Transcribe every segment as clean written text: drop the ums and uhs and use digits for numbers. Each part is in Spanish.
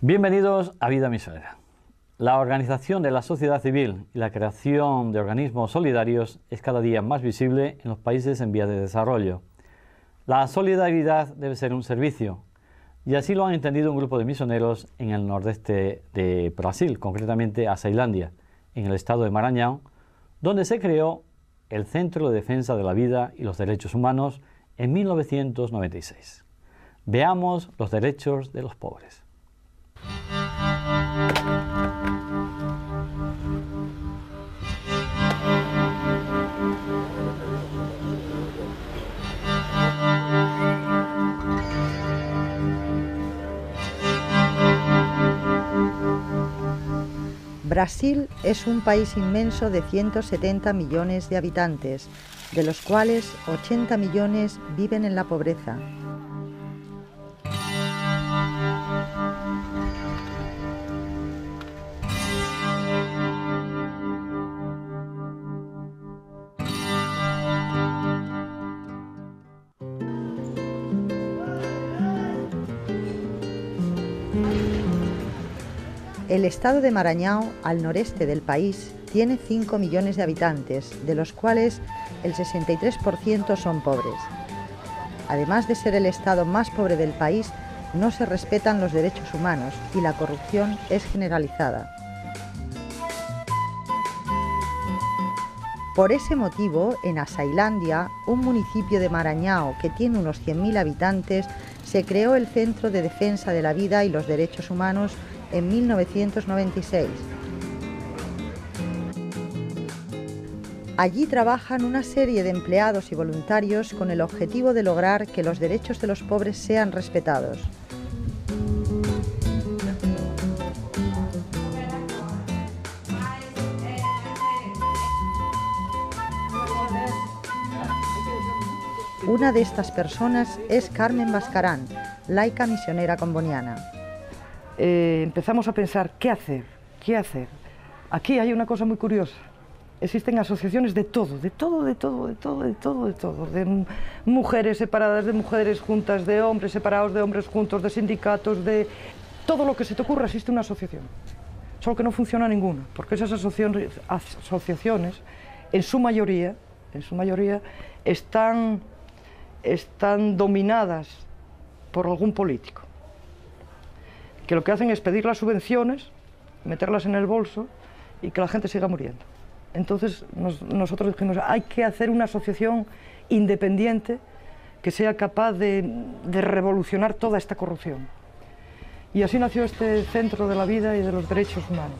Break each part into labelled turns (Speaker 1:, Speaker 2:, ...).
Speaker 1: Bienvenidos a Vida Misionera. La organización de la sociedad civil y la creación de organismos solidarios es cada día más visible en los países en vías de desarrollo. La solidaridad debe ser un servicio, y así lo han entendido un grupo de misioneros en el nordeste de Brasil, concretamente a Ceilândia, en el estado de Maranhão, donde se creó el Centro de Defensa de la Vida y los Derechos Humanos en 1996. Veamos los derechos de los pobres.
Speaker 2: Brasil es un país inmenso de 170 millones de habitantes, de los cuales 80 millones viven en la pobreza. El estado de Maranhão, al noreste del país, tiene 5 millones de habitantes, de los cuales el 63% son pobres. Además de ser el estado más pobre del país, no se respetan los derechos humanos y la corrupción es generalizada. Por ese motivo, en Ceilândia, un municipio de Maranhão que tiene unos 100.000 habitantes, se creó el Centro de Defensa de la Vida y los Derechos Humanos en 1996. Allí trabajan una serie de empleados y voluntarios con el objetivo de lograr que los derechos de los pobres sean respetados. Una de estas personas es Carmen Bascarán, laica misionera comboniana.
Speaker 3: Empezamos a pensar, ¿qué hacer? ¿Qué hacer? Aquí hay una cosa muy curiosa. Existen asociaciones de todo, de mujeres separadas de mujeres juntas, de hombres separados de hombres juntos, de sindicatos, de todo lo que se te ocurra existe una asociación. Solo que no funciona ninguna, porque esas asociaciones en su mayoría están dominadas por algún político, que lo que hacen es pedir las subvenciones, meterlas en el bolso y que la gente siga muriendo. Entonces nosotros dijimos, hay que hacer una asociación independiente que sea capaz de revolucionar toda esta corrupción. Y así nació este Centro de la Vida y de los Derechos Humanos.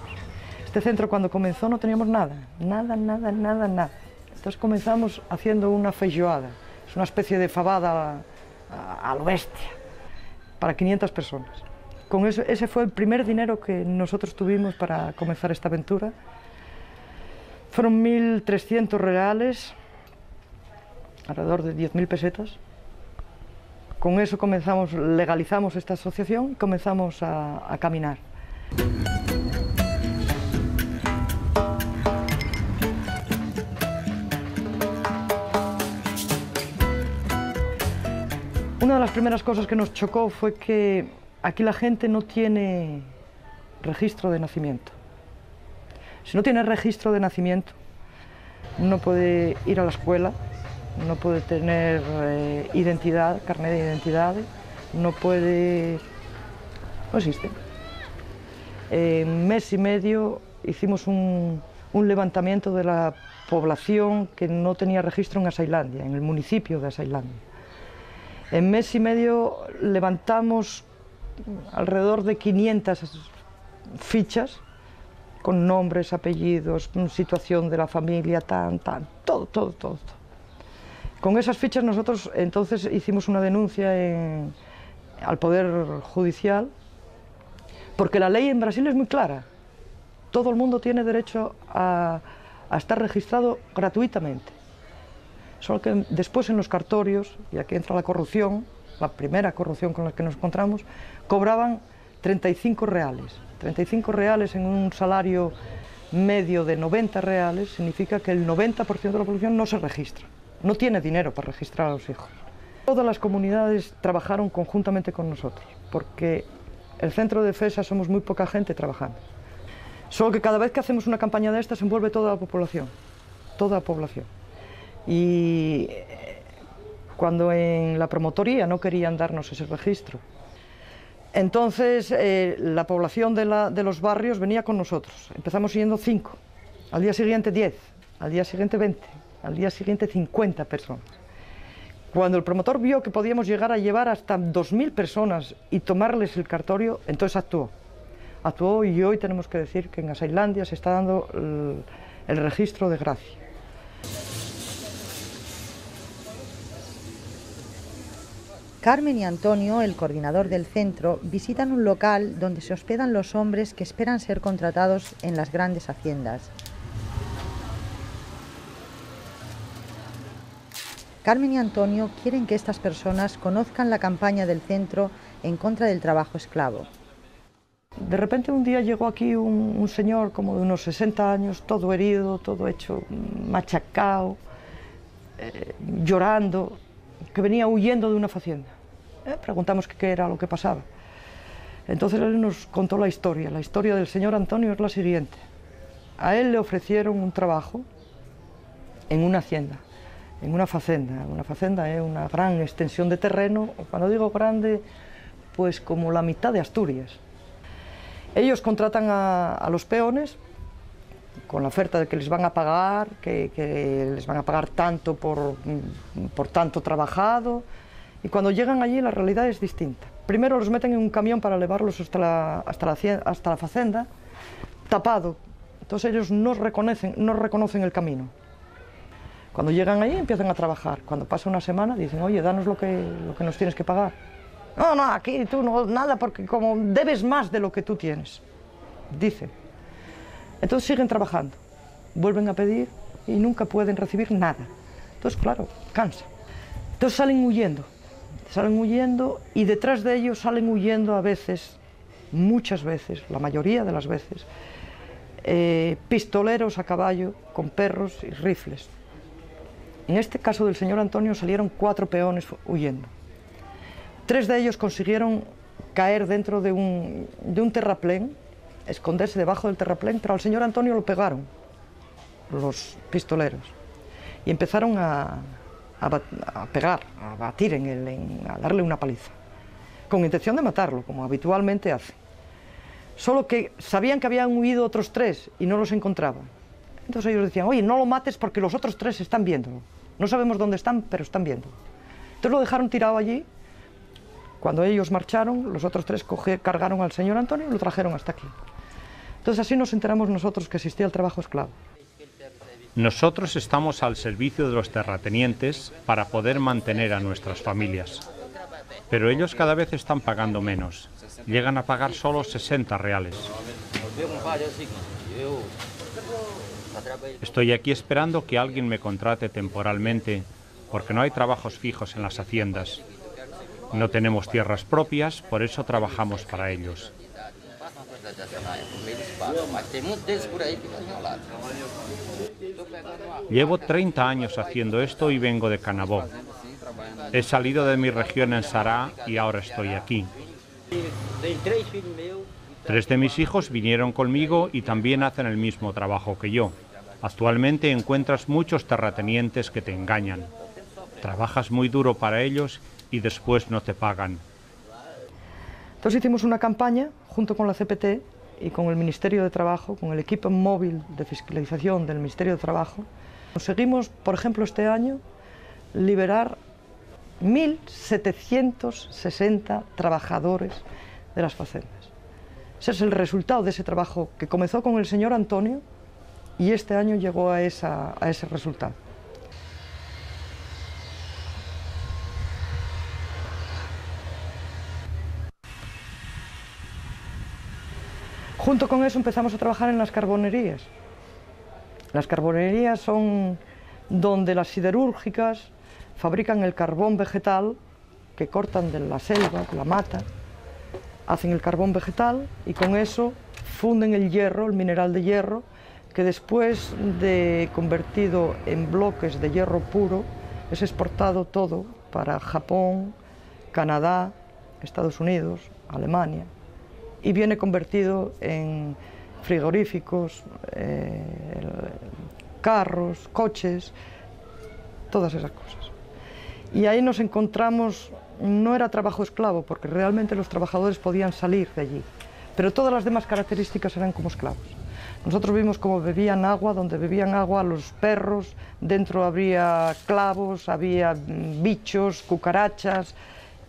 Speaker 3: Este centro, cuando comenzó, no teníamos nada. Entonces comenzamos haciendo una feijoada, es una especie de fabada a lo bestia, para 500 personas. Con eso, ese fue el primer dinero que nosotros tuvimos para comenzar esta aventura. Fueron 1.300 reales, alrededor de 10.000 pesetas. Con eso legalizamos esta asociación y comenzamos a caminar. Una de las primeras cosas que nos chocó fue que aquí la gente no tiene registro de nacimiento. Si no tiene registro de nacimiento, no puede ir a la escuela, no puede tener identidad, carnet de identidad, no existe. En mes y medio hicimos un levantamiento de la población que no tenía registro en Ceilândia, en el municipio de Ceilândia. En mes y medio levantamos alrededor de 500 fichas con nombres, apellidos, situación de la familia, todo. Con esas fichas nosotros entonces hicimos una denuncia al Poder Judicial, porque la ley en Brasil es muy clara. Todo el mundo tiene derecho a estar registrado gratuitamente. Solo que después en los cartorios, y aquí entra la corrupción, la primera corrupción con la que nos encontramos, cobraban 35 reales. 35 reales en un salario medio de 90 reales significa que el 90% de la población no se registra, no tiene dinero para registrar a los hijos. Todas las comunidades trabajaron conjuntamente con nosotros, porque el centro de Fesa somos muy poca gente trabajando. Solo que cada vez que hacemos una campaña de estas se envuelve toda la población. Toda la población. Y cuando en la promotoría no querían darnos ese registro, entonces la población de los barrios venía con nosotros. Empezamos siendo 5, al día siguiente 10, al día siguiente 20, al día siguiente 50 personas. Cuando el promotor vio que podíamos llegar a llevar hasta 2000 personas y tomarles el cartorio, entonces actuó. Actuó y hoy tenemos que decir que en Asailandia se está dando el registro de gracia.
Speaker 2: Carmen y Antonio, el coordinador del centro, visitan un local donde se hospedan los hombres que esperan ser contratados en las grandes haciendas. Carmen y Antonio quieren que estas personas conozcan la campaña del centro en contra del trabajo esclavo.
Speaker 3: De repente un día llegó aquí un señor como de unos 60 años, todo herido, todo hecho machacado, llorando, que venía huyendo de una facienda. Preguntamos qué era lo que pasaba. Entonces él nos contó la historia. La historia del señor Antonio es la siguiente. A él le ofrecieron un trabajo en una hacienda, en una facenda. Una facenda es una gran extensión de terreno, cuando digo grande, pues como la mitad de Asturias. Ellos contratan a los peones con la oferta de que les van a pagar, que les van a pagar tanto por tanto trabajado, y cuando llegan allí la realidad es distinta. Primero los meten en un camión para llevarlos hasta la facenda, tapado, entonces ellos no reconocen el camino. Cuando llegan allí empiezan a trabajar, cuando pasa una semana dicen, oye, danos lo que nos tienes que pagar. No, aquí tú no, nada, porque como debes más de lo que tú tienes, dicen. Entonces siguen trabajando, vuelven a pedir y nunca pueden recibir nada. Entonces, claro, cansa. Entonces salen huyendo y detrás de ellos salen huyendo a veces, muchas veces, la mayoría de las veces, pistoleros a caballo con perros y rifles. En este caso del señor Antonio salieron 4 peones huyendo. 3 de ellos consiguieron caer dentro de un terraplén, esconderse debajo del terraplén, pero al señor Antonio lo pegaron los pistoleros y empezaron a pegar, a batir a darle una paliza, con intención de matarlo, como habitualmente hace. Solo que sabían que habían huido otros 3 y no los encontraban. Entonces ellos decían, oye, no lo mates porque los otros 3 están viéndolo. No sabemos dónde están, pero están viendo. Entonces lo dejaron tirado allí. Cuando ellos marcharon, los otros 3 cargaron al señor Antonio y lo trajeron hasta aquí. Entonces así nos enteramos nosotros que existía el trabajo esclavo.
Speaker 4: Nosotros estamos al servicio de los terratenientes para poder mantener a nuestras familias. Pero ellos cada vez están pagando menos. Llegan a pagar solo 60 reales. Estoy aquí esperando que alguien me contrate temporalmente, porque no hay trabajos fijos en las haciendas. No tenemos tierras propias, por eso trabajamos para ellos. Llevo 30 años haciendo esto y vengo de Canabó. He salido de mi región en Sará y ahora estoy aquí. 3 de mis hijos vinieron conmigo y también hacen el mismo trabajo que yo. Actualmente encuentras muchos terratenientes que te engañan. Trabajas muy duro para ellos y después no te pagan.
Speaker 3: Entonces hicimos una campaña junto con la CPT y con el Ministerio de Trabajo, con el equipo móvil de fiscalización del Ministerio de Trabajo. Conseguimos, por ejemplo, este año, liberar 1.760 trabajadores de las facendas. Ese es el resultado de ese trabajo que comenzó con el señor Antonio y este año llegó a ese resultado. Junto con eso empezamos a trabajar en las carbonerías. Las carbonerías son donde las siderúrgicas fabrican el carbón vegetal que cortan de la selva, de la mata, hacen el carbón vegetal y con eso funden el hierro, el mineral de hierro, que después de convertido en bloques de hierro puro es exportado todo para Japón, Canadá, Estados Unidos, Alemania y viene convertido en frigoríficos, carros, coches, todas esas cosas. Y ahí nos encontramos, no era trabajo esclavo, porque realmente los trabajadores podían salir de allí, pero todas las demás características eran como esclavos. Nosotros vimos cómo bebían agua, donde bebían agua los perros, dentro había clavos, había bichos, cucarachas,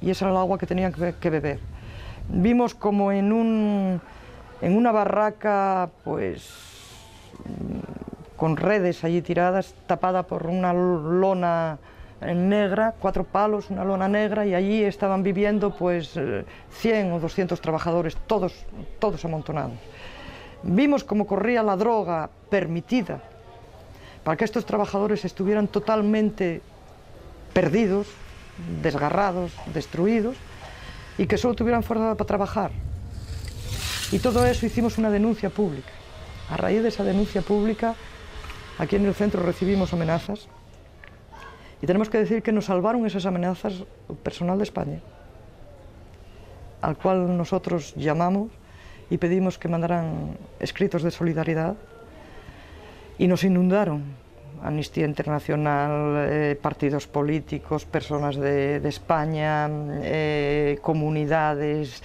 Speaker 3: y esa era el agua que tenían que beber. Vimos como en una barraca, pues, con redes allí tiradas, tapada por una lona negra, 4 palos, una lona negra, y allí estaban viviendo pues 100 o 200 trabajadores, todos amontonados. Vimos cómo corría la droga permitida para que estos trabajadores estuvieran totalmente perdidos, desgarrados, destruidos, y que solo tuvieran fuerza para trabajar. Y todo eso hicimos una denuncia pública. A raíz de esa denuncia pública, aquí en el centro recibimos amenazas, y tenemos que decir que nos salvaron esas amenazas el personal de España, al cual nosotros llamamos y pedimos que mandaran escritos de solidaridad, y nos inundaron Amnistía Internacional, partidos políticos, personas de España, comunidades,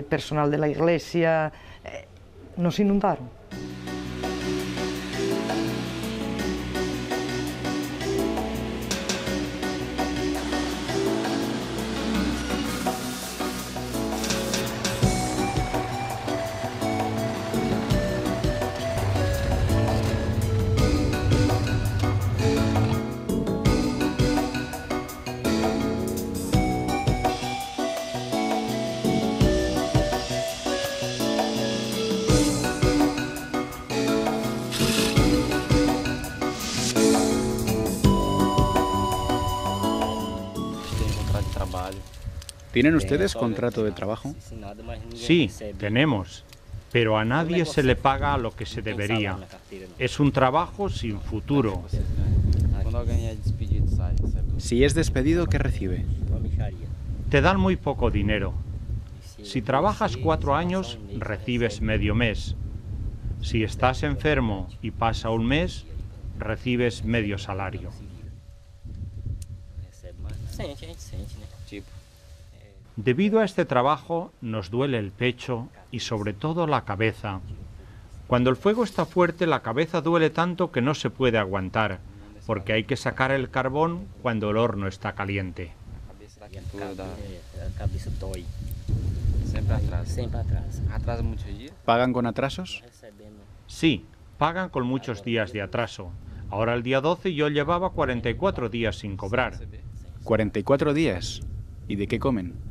Speaker 3: personal de la Iglesia, nos inundaron.
Speaker 5: ¿Tienen ustedes contrato de trabajo?
Speaker 4: Sí, tenemos, pero a nadie se le paga lo que se debería. Es un trabajo sin futuro.
Speaker 5: Si es despedido, ¿qué recibe?
Speaker 4: Te dan muy poco dinero. Si trabajas 4 años, recibes medio mes. Si estás enfermo y pasa un mes, recibes medio salario. Debido a este trabajo nos duele el pecho y sobre todo la cabeza. Cuando el fuego está fuerte, la cabeza duele tanto que no se puede aguantar, porque hay que sacar el carbón cuando el horno está caliente.
Speaker 5: ¿Pagan con atrasos?
Speaker 4: Sí, pagan con muchos días de atraso. Ahora el día 12 yo llevaba 44 días sin cobrar.
Speaker 5: ¿44 días? ¿Y de qué comen?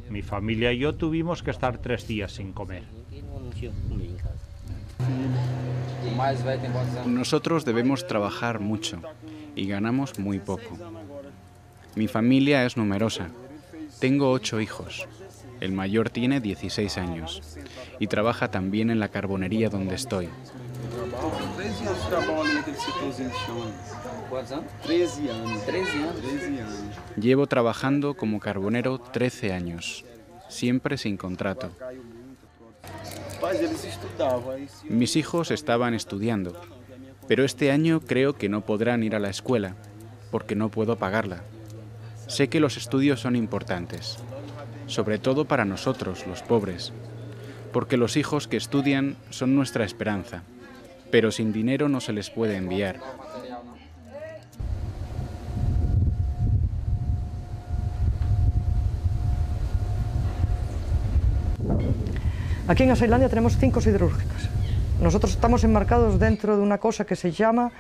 Speaker 4: Mi familia y yo tuvimos que estar 3 días sin comer.
Speaker 5: Nosotros debemos trabajar mucho y ganamos muy poco. Mi familia es numerosa. Tengo 8 hijos. El mayor tiene 16 años y trabaja también en la carbonería donde estoy. Llevo trabajando como carbonero 13 años, siempre sin contrato. Mis hijos estaban estudiando, pero este año creo que no podrán ir a la escuela porque no puedo pagarla. Sé que los estudios son importantes, sobre todo para nosotros, los pobres, porque los hijos que estudian son nuestra esperanza, pero sin dinero no se les puede enviar.
Speaker 3: Aquí en Asailandia tenemos 5 siderúrgicas. Nosotros estamos enmarcados dentro de una cosa que se llama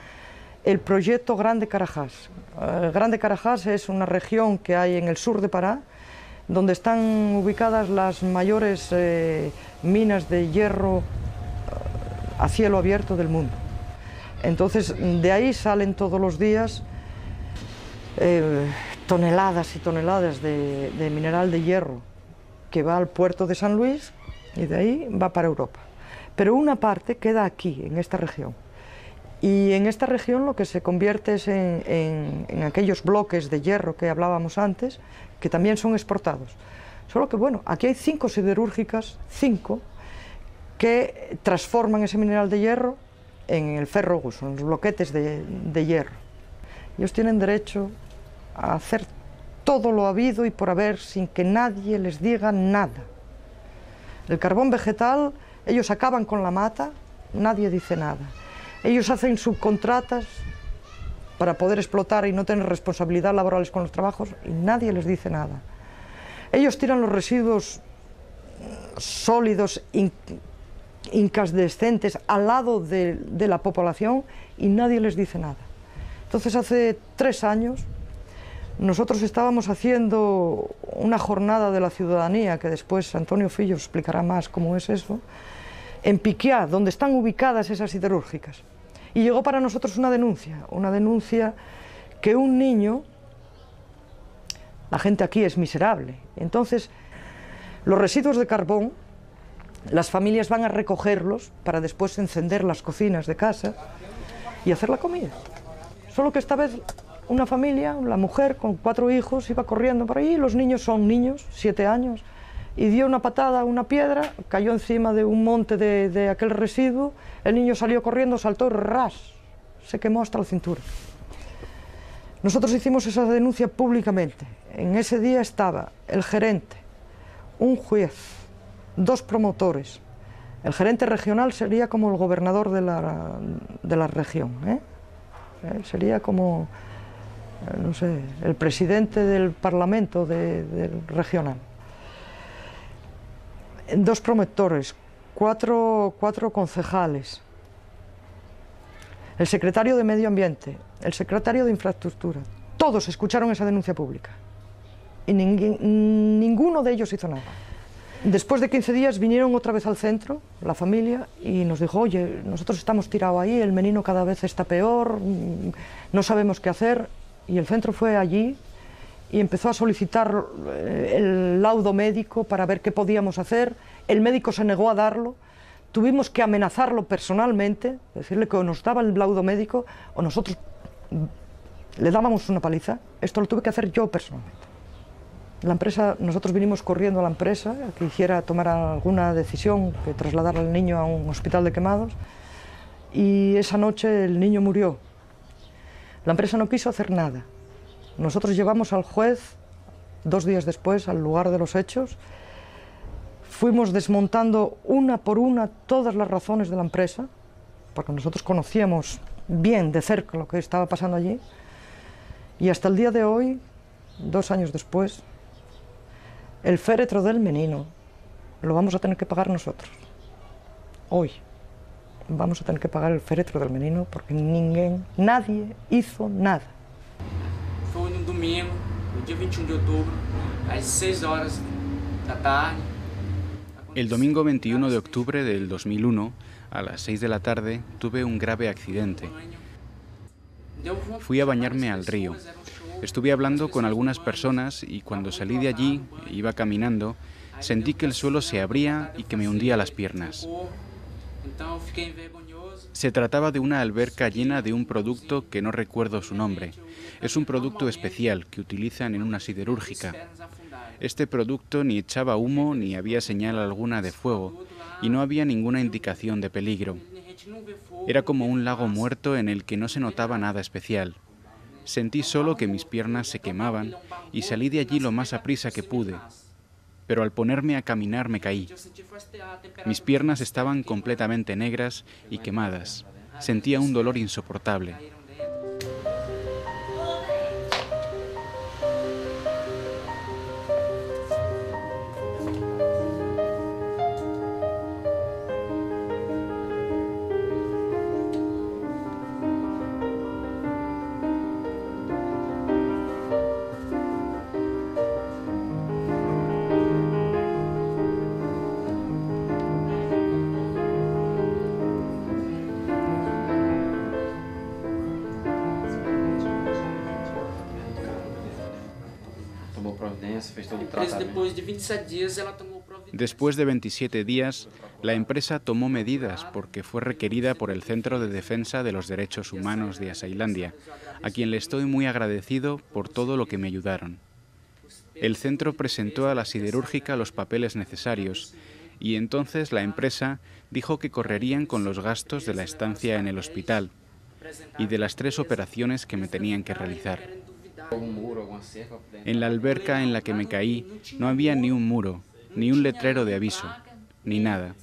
Speaker 3: el proyecto Grande Carajás. Grande Carajás es una región que hay en el sur de Pará, donde están ubicadas las mayores minas de hierro a cielo abierto del mundo. Entonces, de ahí salen todos los días toneladas y toneladas de mineral de hierro que va al puerto de San Luis y de ahí va para Europa. Pero una parte queda aquí, en esta región. Y en esta región lo que se convierte es en aquellos bloques de hierro que hablábamos antes, que también son exportados. Solo que, bueno, aquí hay 5 siderúrgicas, 5, que transforman ese mineral de hierro en el ferrogus, en los bloquetes de hierro. Ellos tienen derecho a hacer todo lo habido y por haber sin que nadie les diga nada. El carbón vegetal, ellos acaban con la mata, nadie dice nada. Ellos hacen subcontratas para poder explotar y no tener responsabilidad laborales con los trabajos y nadie les dice nada. Ellos tiran los residuos sólidos, incandescentes, al lado de la población y nadie les dice nada. Entonces, hace 3 años, nosotros estábamos haciendo una jornada de la ciudadanía, que después Antonio Fillo explicará más cómo es eso, en Piquiá, donde están ubicadas esas siderúrgicas. Y llegó para nosotros una denuncia que un niño, la gente aquí es miserable, entonces los residuos de carbón, las familias van a recogerlos para después encender las cocinas de casa y hacer la comida. Solo que esta vez una familia, la mujer con 4 hijos, iba corriendo por ahí, los niños son niños, 7 años, y dio una patada a una piedra, cayó encima de un monte de aquel residuo, el niño salió corriendo, saltó y ras, se quemó hasta la cintura. Nosotros hicimos esa denuncia públicamente. En ese día estaba el gerente, un juez, 2 promotores. El gerente regional sería como el gobernador de la región, sería como, no sé, el presidente del parlamento del regional. 2 promotores, 4 concejales, el secretario de Medio Ambiente, el secretario de Infraestructura, todos escucharon esa denuncia pública y ninguno de ellos hizo nada. Después de 15 días vinieron otra vez al centro, la familia, y nos dijo, oye, nosotros estamos tirados ahí, el menino cada vez está peor, no sabemos qué hacer, y el centro fue allí y empezó a solicitar el laudo médico para ver qué podíamos hacer. El médico se negó a darlo, tuvimos que amenazarlo personalmente, decirle que o nos daba el laudo médico o nosotros le dábamos una paliza. Esto lo tuve que hacer yo personalmente. La empresa, nosotros vinimos corriendo a la empresa que hiciera tomar alguna decisión, que trasladar al niño a un hospital de quemados, y esa noche el niño murió. La empresa no quiso hacer nada. Nosotros llevamos al juez 2 días después al lugar de los hechos, fuimos desmontando una por una todas las razones de la empresa, porque nosotros conocíamos bien de cerca lo que estaba pasando allí, y hasta el día de hoy, 2 años después, el féretro del menino lo vamos a tener que pagar nosotros. Hoy vamos a tener que pagar el féretro del menino porque nadie hizo nada.
Speaker 6: Fue un domingo, el día 21 de octubre, a las 6 horas de la tarde.
Speaker 5: El domingo 21 de octubre del 2001, a las 6 de la tarde, tuve un grave accidente. Fui a bañarme al río. Estuve hablando con algunas personas y cuando salí de allí, iba caminando, sentí que el suelo se abría y que me hundía las piernas. Se trataba de una alberca llena de un producto que no recuerdo su nombre. Es un producto especial que utilizan en una siderúrgica. Este producto ni echaba humo ni había señal alguna de fuego y no había ninguna indicación de peligro. Era como un lago muerto en el que no se notaba nada especial. Sentí solo que mis piernas se quemaban y salí de allí lo más aprisa que pude. Pero al ponerme a caminar me caí. Mis piernas estaban completamente negras y quemadas. Sentía un dolor insoportable. Después de 27 días, la empresa tomó medidas porque fue requerida por el Centro de Defensa de los Derechos Humanos de Asailandia, a quien le estoy muy agradecido por todo lo que me ayudaron. El centro presentó a la siderúrgica los papeles necesarios y entonces la empresa dijo que correrían con los gastos de la estancia en el hospital y de las 3 operaciones que me tenían que realizar. En la alberca en la que me caí no había ni un muro, ni un letrero de aviso, ni nada.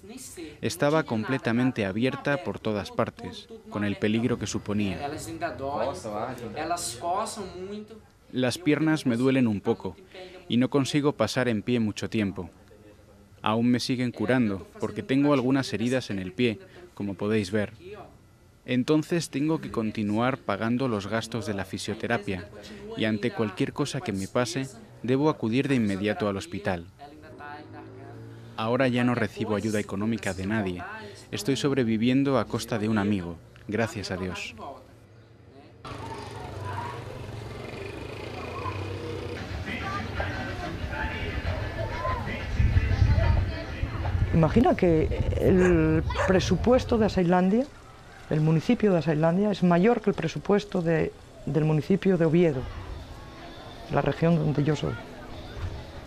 Speaker 5: Estaba completamente abierta por todas partes, con el peligro que suponía. Las piernas me duelen un poco y no consigo pasar en pie mucho tiempo. Aún me siguen curando porque tengo algunas heridas en el pie, como podéis ver. Entonces tengo que continuar pagando los gastos de la fisioterapia y ante cualquier cosa que me pase, debo acudir de inmediato al hospital. Ahora ya no recibo ayuda económica de nadie. Estoy sobreviviendo a costa de un amigo, gracias a Dios.
Speaker 3: Imagina que el presupuesto de Asailandia, el municipio de Asailandia, es mayor que el presupuesto del municipio de Oviedo, la región donde yo soy.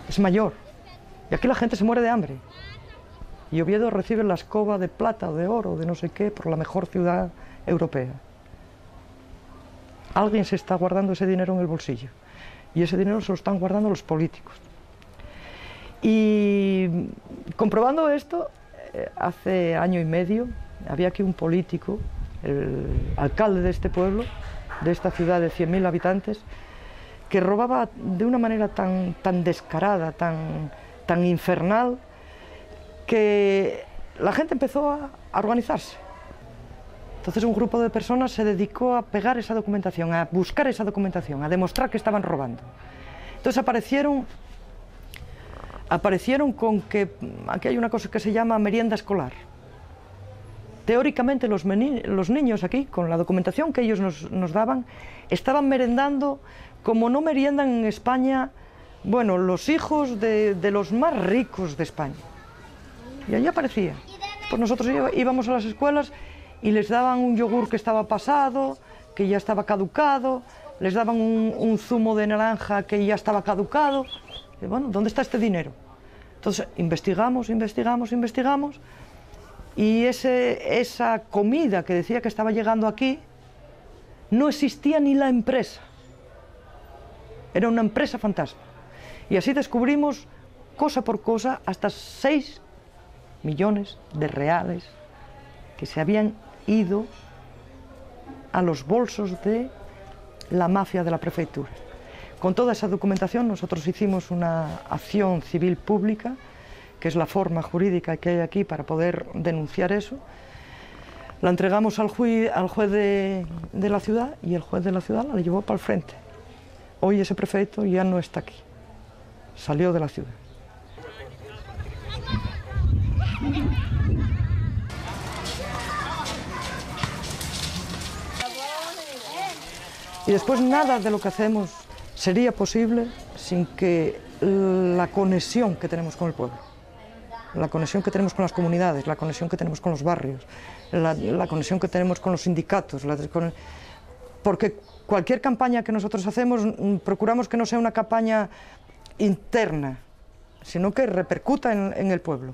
Speaker 3: Es mayor. Y aquí la gente se muere de hambre. Y Oviedo recibe la escoba de plata o de oro, de no sé qué, por la mejor ciudad europea. Alguien se está guardando ese dinero en el bolsillo. Y ese dinero se lo están guardando los políticos. Y comprobando esto, hace año y medio, había aquí un político, el alcalde de este pueblo, de esta ciudad de 100.000 habitantes, que robaba de una manera tan descarada, tan infernal, que la gente empezó a organizarse. Entonces un grupo de personas se dedicó a pegar esa documentación, a buscar esa documentación, a demostrar que estaban robando. Entonces aparecieron con que aquí hay una cosa que se llama merienda escolar. Teóricamente los niños aquí, con la documentación que ellos nos daban, estaban merendando como no meriendan en España, bueno, los hijos de los más ricos de España. Y allí aparecía. Pues nosotros íbamos a las escuelas y les daban un yogur que estaba pasado, que ya estaba caducado, les daban un zumo de naranja que ya estaba caducado. Y bueno, ¿dónde está este dinero? Entonces investigamos y esa comida que decía que estaba llegando aquí, no existía ni la empresa. Era una empresa fantasma. Y así descubrimos, cosa por cosa, hasta 6 millones de reales que se habían ido a los bolsos de la mafia de la prefectura. Con toda esa documentación nosotros hicimos una acción civil pública, que es la forma jurídica que hay aquí para poder denunciar eso. La entregamos al juez de la ciudad y el juez de la ciudad la llevó para el frente. Hoy ese prefecto ya no está aquí, salió de la ciudad. Y después nada de lo que hacemos sería posible sin que la conexión que tenemos con el pueblo, la conexión que tenemos con las comunidades, la conexión que tenemos con los barrios, la conexión que tenemos con los sindicatos, porque cualquier campaña que nosotros hacemos procuramos que no sea una campaña interna, sino que repercuta en el pueblo.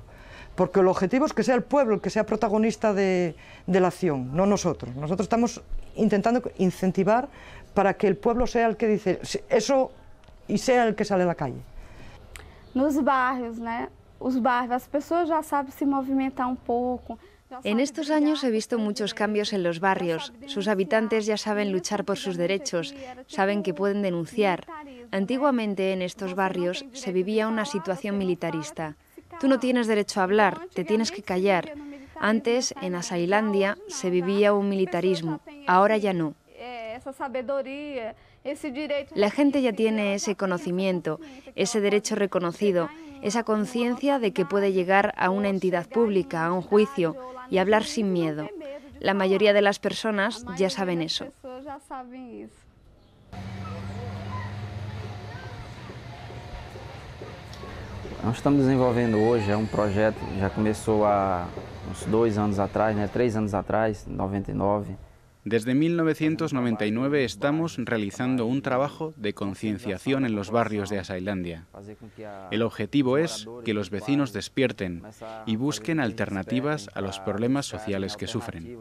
Speaker 3: Porque el objetivo es que sea el pueblo el que sea protagonista de la acción, no nosotros. Nosotros estamos intentando incentivar para que el pueblo sea el que dice eso y sea el que sale a la calle.
Speaker 7: Nos barrios, ¿no? Os barrios, las personas ya saben se movimentar un poco.
Speaker 8: En estos años he visto muchos cambios en los barrios. Sus habitantes ya saben luchar por sus derechos, saben que pueden denunciar. Antiguamente en estos barrios se vivía una situación militarista. Tú no tienes derecho a hablar, te tienes que callar. Antes, en Asailandia, se vivía un militarismo, ahora ya no. La gente ya tiene ese conocimiento, ese derecho reconocido, esa conciencia de que puede llegar a una entidad pública, a un juicio, y hablar sin miedo. La mayoría de las personas ya saben eso.
Speaker 9: Nós estamos desenvolvendo hoje projeto, já começou há uns 2 anos atrás, 3 anos atrás, 99.
Speaker 5: Desde 1999 estamos realizando un trabajo de concienciación en los barrios de Asailandia. El objetivo es que los vecinos despierten y busquen alternativas a los problemas sociales que sufren.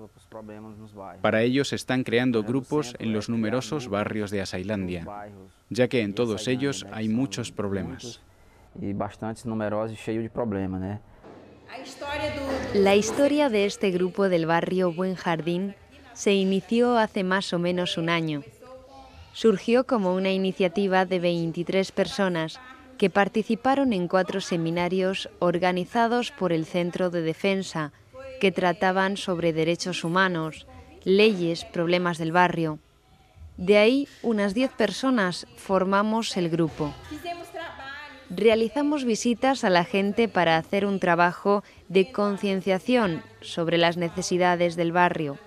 Speaker 5: Para ello se están creando grupos en los numerosos barrios de Asailandia, ya que en todos ellos hay muchos problemas.
Speaker 9: Y bastantes numerosos y cheios de problemas, ¿no?
Speaker 8: La historia de este grupo del barrio Buen Jardín se inició hace más o menos un año. Surgió como una iniciativa de 23 personas que participaron en 4 seminarios organizados por el Centro de Defensa, que trataban sobre derechos humanos, leyes, problemas del barrio. De ahí, unas 10 personas formamos el grupo. Realizamos visitas a la gente para hacer un trabajo de concienciación sobre las necesidades del barrio.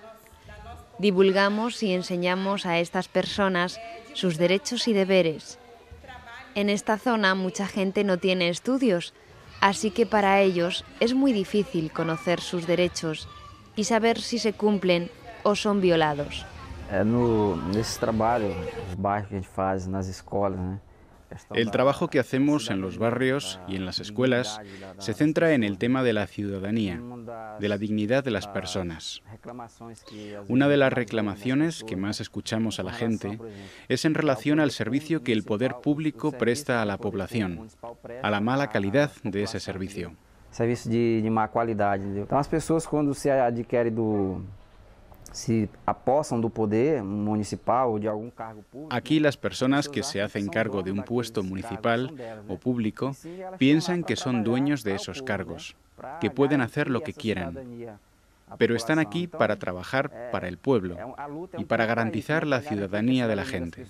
Speaker 8: Divulgamos y enseñamos a estas personas sus derechos y deberes. En esta zona mucha gente no tiene estudios, así que para ellos es muy difícil conocer sus derechos y saber si se cumplen o son violados.
Speaker 9: Nesse trabalho, os bairros que a gente faz nas escolas, né?
Speaker 5: El trabajo que hacemos en los barrios y en las escuelas se centra en el tema de la ciudadanía, de la dignidad de las personas. Una de las reclamaciones que más escuchamos a la gente es en relación al servicio que el poder público presta a la población, a la mala calidad de ese servicio.
Speaker 9: Serviço de má qualidade. Então as pessoas, quando se adquirem se apossam do poder municipal o de algún cargo público.
Speaker 5: Aquí las personas que se hacen cargo de un puesto municipal o público piensan que son dueños de esos cargos, que pueden hacer lo que quieran. Pero están aquí para trabajar para el pueblo y para garantizar la ciudadanía de la gente.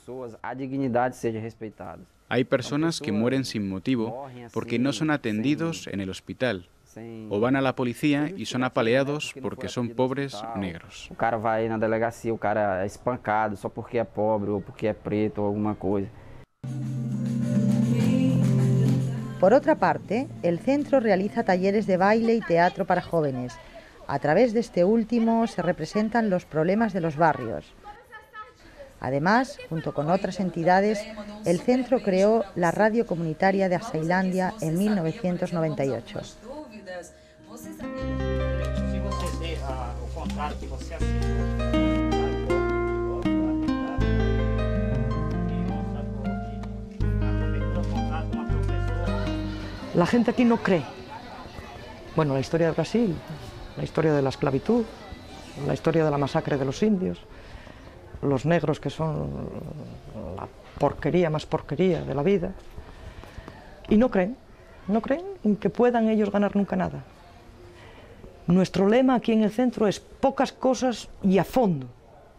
Speaker 5: Hay personas que mueren sin motivo porque no son atendidos en el hospital, o van a la policía y son apaleados porque son pobres negros.
Speaker 9: O cara vai na delegacia, o cara é espancado só porque é pobre ou porque é preto ou alguma coisa.
Speaker 2: Por otra parte, el centro realiza talleres de baile y teatro para jóvenes. A través de este último se representan los problemas de los barrios. Además, junto con otras entidades, el centro creó la radio comunitaria de Asailandia en 1998.
Speaker 3: La gente aquí no cree. Bueno, la historia de Brasil, la historia de la esclavitud, la historia de la masacre de los indios, los negros que son la porquería más porquería de la vida, y no creen en que puedan ellos ganar nunca nada. Nuestro lema aquí en el centro es pocas cosas y a fondo.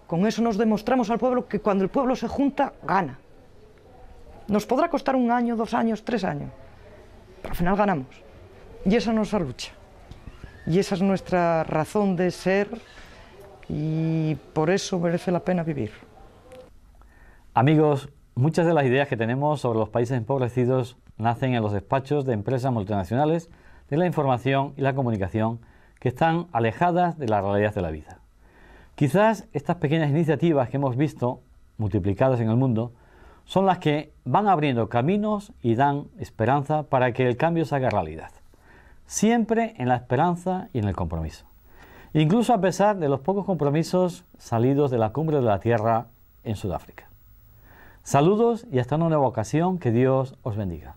Speaker 3: Con eso nos demostramos al pueblo que cuando el pueblo se junta, gana. Nos podrá costar 1 año, 2 años, 3 años, pero al final ganamos. Y esa es nuestra lucha. Y esa es nuestra razón de ser y por eso merece la pena vivir.
Speaker 1: Amigos, muchas de las ideas que tenemos sobre los países empobrecidos nacen en los despachos de empresas multinacionales de la información y la comunicación que están alejadas de la realidad de la vida. Quizás estas pequeñas iniciativas que hemos visto, multiplicadas en el mundo, son las que van abriendo caminos y dan esperanza para que el cambio se haga realidad. Siempre en la esperanza y en el compromiso. Incluso a pesar de los pocos compromisos salidos de la Cumbre de la Tierra en Sudáfrica. Saludos y hasta una nueva ocasión. Que Dios os bendiga.